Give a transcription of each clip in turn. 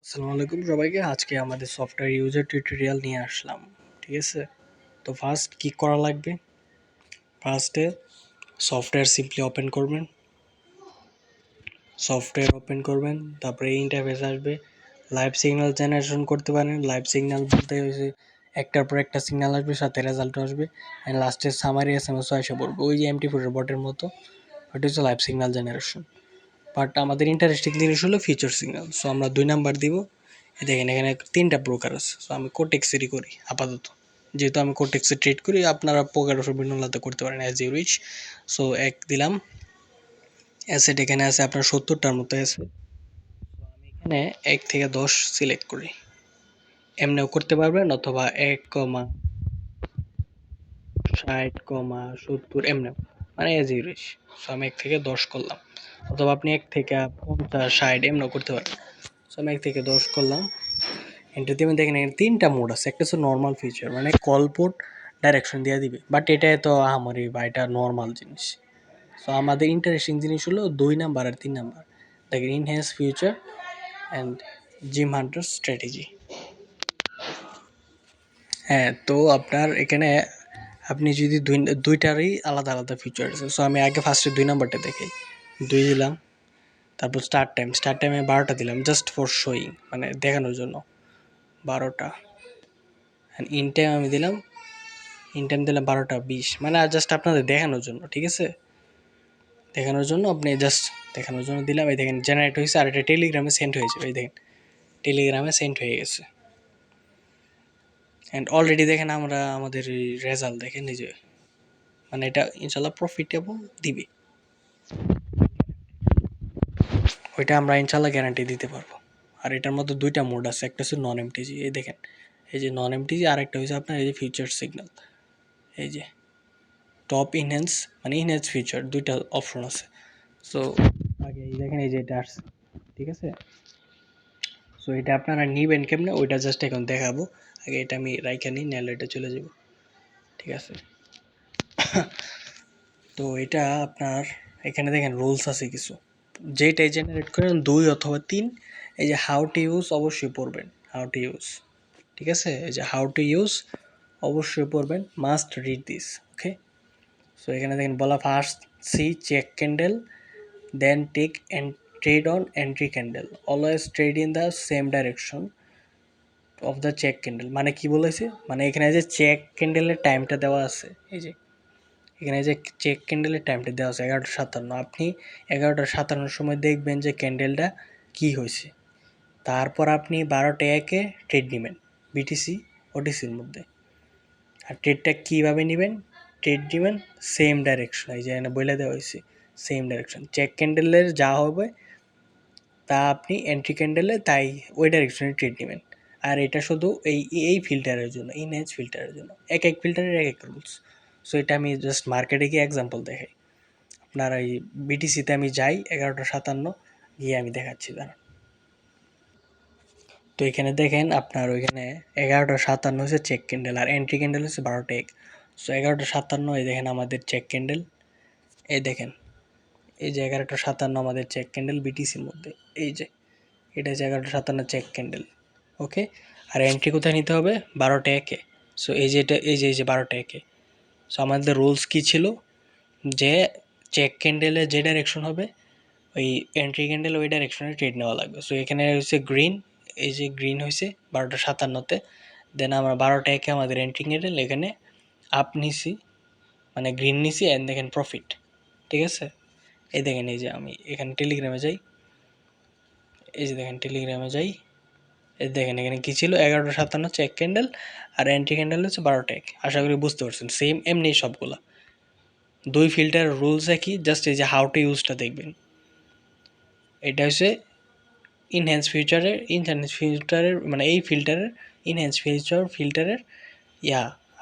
আসসালামু আলাইকুম সবাইকে। আজকে আমাদের সফটওয়্যার ইউজার টিউটোরিয়াল নিয়ে আসলাম। ঠিক আছে? তো ফার্স্ট কি করা লাগবে? ফার্স্টে সফটওয়্যার সিম্পলি ওপেন করবেন, তারপরে ইন্টারফেস আসবে। লাইভ সিগন্যাল জেনারেশন করতে পারেন। লাইভ সিগন্যাল বলতে হচ্ছে একটার পর একটা সিগন্যাল আসবে, সাথে রেজাল্ট আসবে, অ্যান্ড লাস্টে সামারি এসএমএসও এসে পড়বে, ওই যে এমটি4 বটের মতো। ওটা হচ্ছে লাইভ সিগন্যাল জেনারেশন। বাট আমাদের ইন্টারেস্টিং জিনিস হলো ফিচার সিগন্যাল। সো আমরা 2 নাম্বার দিব। দেখেন এখানে 3টা ব্রোকার আছে। সো আমি কোটেক্সেরই করি আপাতত, যেহেতু আমি কোটেক্সে ট্রেড করি। আপনারা প্রকার বিভিন্নলাতে করতে পারেন অ্যাজ ইউ উইচ। সো 1 দিলাম। অ্যাসেট এখানে আছে আপনার 70টার মতো আছে। আমি এখানে 1 থেকে 10 সিলেক্ট করি। এমনিও করতে পারবেন, অথবা 1,60,70 এমনিও, মানে অ্যাজ ইউ উইচ। সো আমি 1 থেকে 10 করলাম, অথবা আপনি 1 থেকে 50, 60 এমনিও করতে পারেন। সো আমি 1 থেকে 10 করলাম। এন্টার দিবেন। দেখেন এখানে 3টা মোড আছে। একটা হচ্ছে নর্মাল ফিচার, মানে কল পোর্ট ডাইরেকশন দিয়ে দিবে, বাট এটা তো আমারই বা এটা নর্মাল জিনিস। সো আমাদের ইন্টারেস্টিং জিনিস হলো 2 নাম্বার আর 3 নাম্বার। দেখেন enhance future and gym Hunter strategy. হ্যাঁ, তো আপনার এখানে আপনি যদি দুইটারই আলাদা আলাদা ফিচার আছে। সো আমি আগে ফার্স্টে 2 নাম্বারটা দেখি। 2 দিলাম। তারপর স্টার্ট টাইমে 12টা দিলাম, জাস্ট ফর শোয়িং, মানে দেখানোর জন্য 12টা। অ্যান্ড ইন টাইম আমি দিলাম, 12টা 20, মানে জাস্ট আপনাদের দেখানোর জন্য। ঠিক আছে? দেখানোর জন্য আপনি জাস্ট দেখানোর জন্য দিলাম। এই দেখেন জেনারেট হয়েছে, আর এটা টেলিগ্রামে সেন্ড হয়ে যাবে। এই দেখেন টেলিগ্রামে সেন্ড হয়ে গেছে। অ্যান্ড অলরেডি দেখেন আমরা আমাদের রেজাল্ট দেখেন এই যে, মানে এটা ইনশাল্লাহ প্রফিটেবল দিবে। ওইটা আমরা ইনশাল্লাহ গ্যারান্টি দিতে পারবো। আর এটার মধ্যে 2টা মোড আছে। একটা হচ্ছে নন এমটিজি, এই দেখেন, এই যে নন এমটিজি। আর একটা হচ্ছে আপনার এই যে ফিউচার সিগন্যাল, এই যে টপ ইনহ্যান্স, মানে ইনহ্যান্স ফিচার, 2টা অপশন আছে। সো আগে এই দেখেন এই যে এটা আসছে। ঠিক আছে? সো এটা আপনারা নিবেন কেমনে ওইটা জাস্ট এখন দেখাবো। আগে এটা আমি রাইখা নিই, নাহলে এটা চলে যাব। ঠিক আছে? তো এটা আপনার এখানে দেখেন রুলস আছে কিছু, যেটাই জেনারেট করেন 2 অথবা 3। এই যে হাউ টু ইউজ অবশ্যই পড়বেন, হাউ টু ইউজ। ঠিক আছে? এই যে হাউ টু ইউজ অবশ্যই পড়বেন, must read this. Okay? So এখানে দেখেন বলা, first see check candle, then take and trade on entry candle, always trade in the same direction of the check candle. মানে কি বলেছে, মানে এখানে যে চেক ক্যান্ডেলের টাইমটা দেওয়া আছে, এই যে এখানে যে চেক ক্যান্ডেলের টাইমটা দেওয়া আছে 11:57। আপনি 11:57 সময় দেখবেন যে ক্যান্ডেলটা কি হয়েছে। তারপর আপনি 12টা 1-এ ট্রেড নেবেন বিটিসি ওটিসির মধ্যে। আর ট্রেডটা কীভাবে নেবেন? ট্রেড নেবেন সেম ডাইরেকশন, এই যে এখানে বলে দেওয়া হয়েছে সেম ডাইরেকশন। চেক ক্যান্ডেলের যা হবে তা আপনি এন্ট্রি ক্যান্ডেলে তাই ওই ডাইরেকশনে ট্রেড নেবেন। আর এটা শুধু এই ফিল্টারের জন্য, ইনহ্যান্স ফিল্টারের জন্য। এক ফিল্টারের এক রুলস। সো এটা আমি জাস্ট মার্কেটে গিয়ে এক্সাম্পল দেখাই। আপনার এই বিটিসিতে আমি যাই 11:57 গিয়ে আমি দেখাচ্ছি দাঁড়ান। তো এখানে দেখেন আপনার ওইখানে 11:57 হচ্ছে চেক ক্যান্ডেল, আর এন্ট্রি ক্যান্ডেল হচ্ছে 12টা 1। সো 11:57 এই দেখেন আমাদের চেক ক্যান্ডেল। এই দেখেন এই যে 11:57 আমাদের চেক ক্যান্ডেল বিটিসির মধ্যে। এই যে এটা হচ্ছে 11:57 চেক ক্যান্ডেল। ওকে? আর এন্ট্রি কোথায় নিতে হবে? 12টা 1-এ। সো এই যে এটা, এই যে 12টা 1-এ। সো আমাদের রুলস কী ছিল, যে চেক ক্যান্ডেলে যে ডাইরেকশন হবে ওই এন্ট্রি ক্যান্ডেল ওই ডাইরেকশনে ট্রেড নেওয়া লাগবে। সো এখানে হচ্ছে গ্রিন, এই যে গ্রিন হয়েছে 12:57-তে। দেন আমরা 12টা 1-এ আমাদের এন্ট্রি ক্যান্ডেল এখানে আপ নিছি, মানে গ্রিন নিছি, অ্যান্ড দেখেন প্রফিট। ঠিক আছে? এই দেখেন এই যে আমি এখানে টেলিগ্রামে যাই, এই যে দেখেন টেলিগ্রামে যাই, এই দেখেন এখানে কী ছিল, 11:57 চেক ক্যান্ডেল, আর এন্ট্রি ক্যান্ডেল হচ্ছে 12টা 1। আশা করি বুঝতে পারছেন। সেম এমনি সবগুলা 2 ফিল্টার রুলস একই, জাস্ট এই যে হাউ টু ইউজটা দেখবেন। এটা হচ্ছে ইনহ্যান্স ফিল্টারের মানে এই ফিল্টারের ইনহ্যান্স ফিল্টারের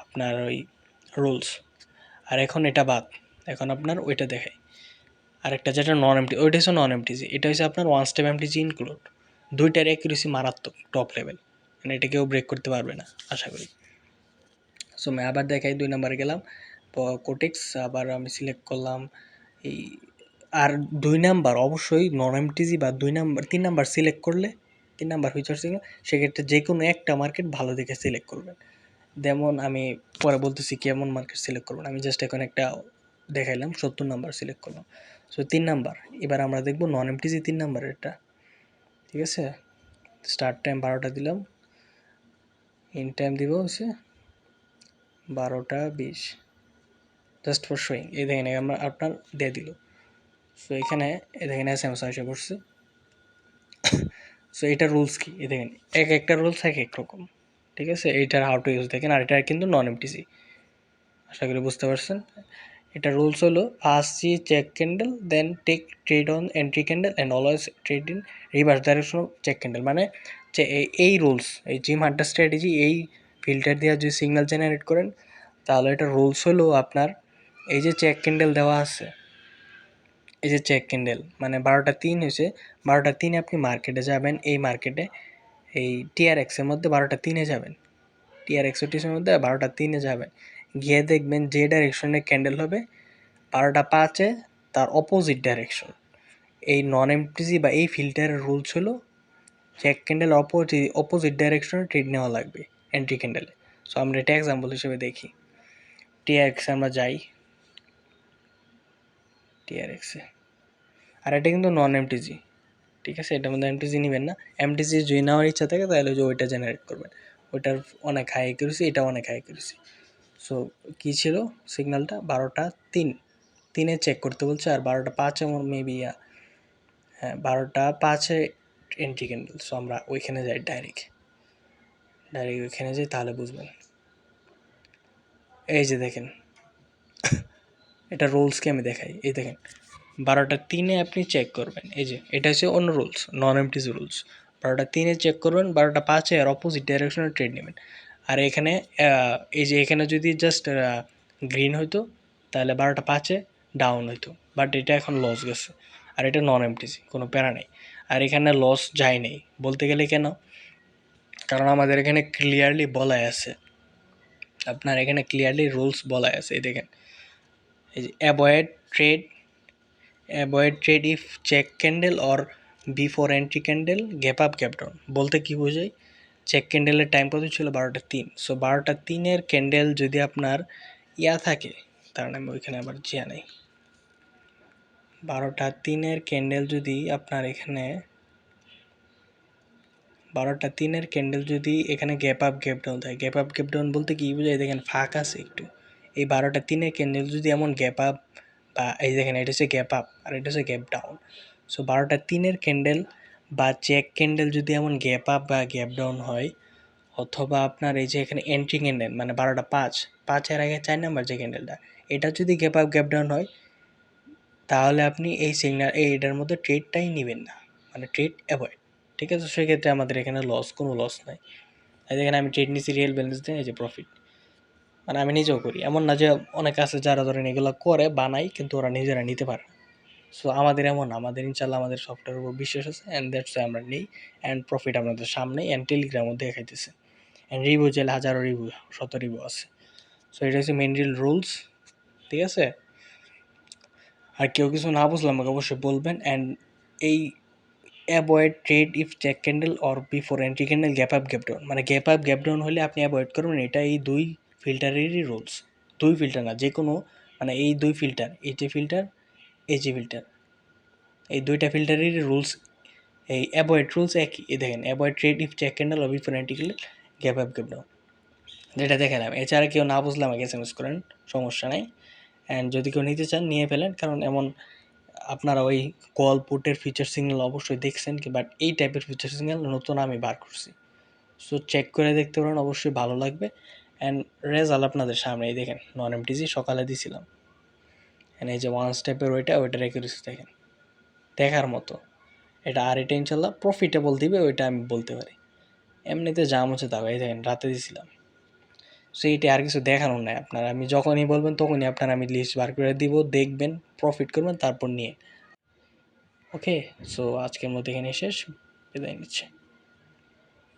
আপনার ওই রুলস। আর এখন এটা বাদ, এখন আপনার ওইটা দেখাই। আরেকটা যেটা নন এমটি, ওইটা হচ্ছে নন এমটিজি। এটা হচ্ছে আপনার ওয়ান স্টেপ এমটিজি ইনক্লুড। 2টার অ্যাকুরেসি মারাত্মক, টপ লেভেল, মানে এটা কেউ ব্রেক করতে পারবে না আশা করি। সো আমি আবার দেখাই, 2 নাম্বারে গেলাম কোটেক্স, আবার আমি সিলেক্ট করলাম এই। আর 2 নাম্বার অবশ্যই নন এমটিজি বা 2 নাম্বার 3 নাম্বার সিলেক্ট করলে 3 নাম্বার ফিউচার সিগন্যাল, সেক্ষেত্রে যে কোনো একটা মার্কেট ভালো দেখে সিলেক্ট করবেন। যেমন আমি পরে বলতেছি কেমন মার্কেট সিলেক্ট করবেন, আমি জাস্ট এখন একটা দেখাইলাম 70 নাম্বার সিলেক্ট করলাম। সো 3 নাম্বার, এবার আমরা দেখব নন এমটিজি 3 নাম্বারের এটা, ঠিক আছে। স্টার্ট টাইম 12টা দিলাম, ইন টাইম দিব হচ্ছে 12টা 20, জাস্ট ফর শোয়িং। এই দেখেন আমরা আপনার দিয়ে দিল। সো এখানে দেখেন এসএমএস এসে পড়ছে। সো এটা রুলস কি, এই দেখেন এক একটা রুলস এক এক রকম, ঠিক আছে। এইটার হাউ টু ইউজ দেখেন, আর এটা কিন্তু নন এমটিসি, আশা করি বুঝতে পারছেন। এটা রুলস হলো first see check candle, then take trade on entry candle and always trade in reverse direction of check candle. মানে যে এই রুলস, এই জিম হান্টার স্ট্র্যাটেজি, এই ফিল্টার দিয়ে যদি সিগন্যাল জেনারেট করেন তাহলে এটা রুলস হলো আপনার এই যে চেক ক্যান্ডেল দেওয়া আছে, এই যে চেক ক্যান্ডেল মানে 12টা 3 হয়েছে, 12টা 3 আপনি মার্কেটে যাবেন, এই মার্কেটে এই টিআরএক্সের মধ্যে 12টা 3 যাবেন, টিআরএক্স ওটিসের মধ্যে 12টা 3 যাবেন, গিয়ে দেখবেন যে ডাইরেকশনে ক্যান্ডেল হবে 12টা 5 তার অপোজিট ডাইরেকশন। এই নন এমটিজি বা এই ফিল্টারের রুলস হলো চেক ক্যান্ডেল অপোজিট ডাইরেকশনে ট্রেড নেওয়া লাগবে এন্ট্রি ক্যান্ডেলে। সো আমরা এটা এক্সাম্পল হিসেবে দেখি, টিআরএক্সে আমরা যাই, টিআরএক্সে, আর এটা কিন্তু নন এমটিজি, ঠিক আছে। এটার মধ্যে এমটিজি নেবেন না, এমটিজি যদি নেওয়ার ইচ্ছা থাকে তাহলে যে ওইটা জেনারেট করবেন, ওইটার অনেক হাই করেছি, এটা অনেক হাই করেছি। সো কী ছিল সিগন্যালটা 12টা 3 চেক করতে বলছে, আর 12টা 5 আমার মেবি, হ্যাঁ 12টা 5 এন্ট্রি ক্যান্ডেল। সো আমরা ওইখানে যাই, ডাইরেক্ট ওইখানে যাই, তাহলে বুঝবেন। এই যে দেখেন এটা রুলসকে আমি দেখাই, এই দেখেন 12টা 3 আপনি চেক করবেন, এই যে এটা হচ্ছে অন্য রুলস, নন এমটিসি রুলস। 12টা 3 চেক করবেন, 12টা 5 এর অপোজিট ডাইরেকশনে ট্রেড নেবেন। আর এখানে এই যে এখানে যদি জাস্ট গ্রিন হইতো তাহলে 12টা 5 ডাউন হইতো, বাট এটা এখন লস গেছে, আর এটা নন এমটিসি, কোনো প্যারা নেই। আর এখানে লস যায় নেই বলতে গেলে, কেন? কারণ আমাদের এখানে ক্লিয়ারলি বলাই আছে, আপনার এখানে ক্লিয়ারলি রুলস বলাই আছে, এই দেখেন এই যে avoid trade if check candle or before entry candle gap up gap down. বলতে কী বোঝায়, চেক ক্যান্ডেলের টাইম কত ছিল 12টা 3, সো 12টা 3 ক্যান্ডেল যদি আপনার থাকে, তার আমি ওইখানে আবার জিয়া নেই, 12টা 3 ক্যান্ডেল যদি আপনার এখানে 12টা 3 ক্যান্ডেল যদি এখানে গ্যাপ আপ গ্যাপ ডাউন থাকে, গ্যাপ আপ গ্যাপ ডাউন বলতে কী বোঝায়, দেখেন ফাঁক আছে একটু, এই 12টা 3 ক্যান্ডেল যদি এমন গ্যাপ আপ, বা এই দেখেন এটা হচ্ছে গ্যাপ আপ আর এটা হচ্ছে গ্যাপ ডাউন। সো 12টা 3 ক্যান্ডেল বা চেক ক্যান্ডেল যদি এমন গ্যাপ আপ বা গ্যাপ ডাউন হয়, অথবা আপনার এই যে এখানে এন্ট্রি ক্যান্ডেল মানে 12টা 5 আগে 4 নাম্বার যে ক্যান্ডেলটা, এটা যদি গ্যাপ আপ গ্যাপ ডাউন হয়, তাহলে আপনি এই সিগন্যাল এটার মধ্যে ট্রেডটাই নেবেন না, মানে ট্রেড অ্যাভয়েড, ঠিক আছে। সেক্ষেত্রে আমাদের এখানে কোনো লস নাই। এই দেখেন আমি ট্রেড নিছি, রিয়েল ব্যালেন্স দিয়ে, এই যে প্রফিট, মানে আমি নিজেও করি, এমন না যে অনেক আছে যারা ধরেন এগুলো করে বানাই কিন্তু ওরা নিজেরা নিতে পারে। সো আমাদের এমন, আমাদের ইনশাল্লাহ আমাদের সফটওয়্যারের উপর বিশ্বাস আছে, অ্যান্ড দ্যাটস আমরা নেই, অ্যান্ড প্রফিট আমাদের সামনে অ্যান্ড টেলিগ্রামও দেখাইতেছে, অ্যান্ড রিভিউ চাইলে হাজারো রিভিউ, রিভিউ আছে। সো এটা হচ্ছে মেন রুলস, ঠিক আছে। আর কেউ কিছু না বুঝলে আমাকে অবশ্যই বলবেন। অ্যান্ড এই avoid trade if check candle or before entry candle gap up gap down, মানে গ্যাপ আপ গ্যাপ ডাউন হলে আপনি অ্যাভয়েড করবেন, এটা এই দুই ফিল্টারেরই রুলস। দুই ফিল্টার না, যে কোনো, মানে এই দুই ফিল্টার, এই যে ফিল্টার, এই যে ফিল্টার, এই দুইটা ফিল্টারেরই রুলস, এই অ্যাভয়েড রুলস একই। এই দেখেন avoid trade if check candle or before entry candle gap up gap down, যেটা দেখালাম। এছাড়া কেউ না বুঝলে আমাকে এসএমএস করেন, সমস্যা নেই। অ্যান্ড যদি কেউ নিতে চান নিয়ে ফেলেন, কারণ এমন আপনারা ওই কল পুটের ফিচার সিগন্যাল অবশ্যই দেখছেন কি, বাট এই টাইপের ফিচার সিগন্যাল নতুন আমি বার করছি। সো চেক করে দেখতে পারেন, অবশ্যই ভালো লাগবে। অ্যান্ড রেজাল্ট আপনাদের সামনে, এই দেখেন নন এমটিজি সকালে দিয়েছিলাম, অ্যান্ড এই যে ওয়ান স্টেপের ওইটা রেখে দিচ্ছি, দেখেন দেখার মতো। এটা আর এটা ইনশাল্লাহ প্রফিটেবল দিবে, ওইটা আমি বলতে পারি। এমনিতে জাম হচ্ছে তাও, এই দেখেন রাতে দিয়েছিলাম। সো এইটা আর কিছু দেখানোর নাই আপনার, আমি যখনই বলবেন তখনই আপনার আমি লিস্ট বার করে দিব, দেখবেন, প্রফিট করবেন, তারপর নিয়ে। ওকে, সো আজকের মতো এখানে শেষ, বিদায় নিচ্ছে।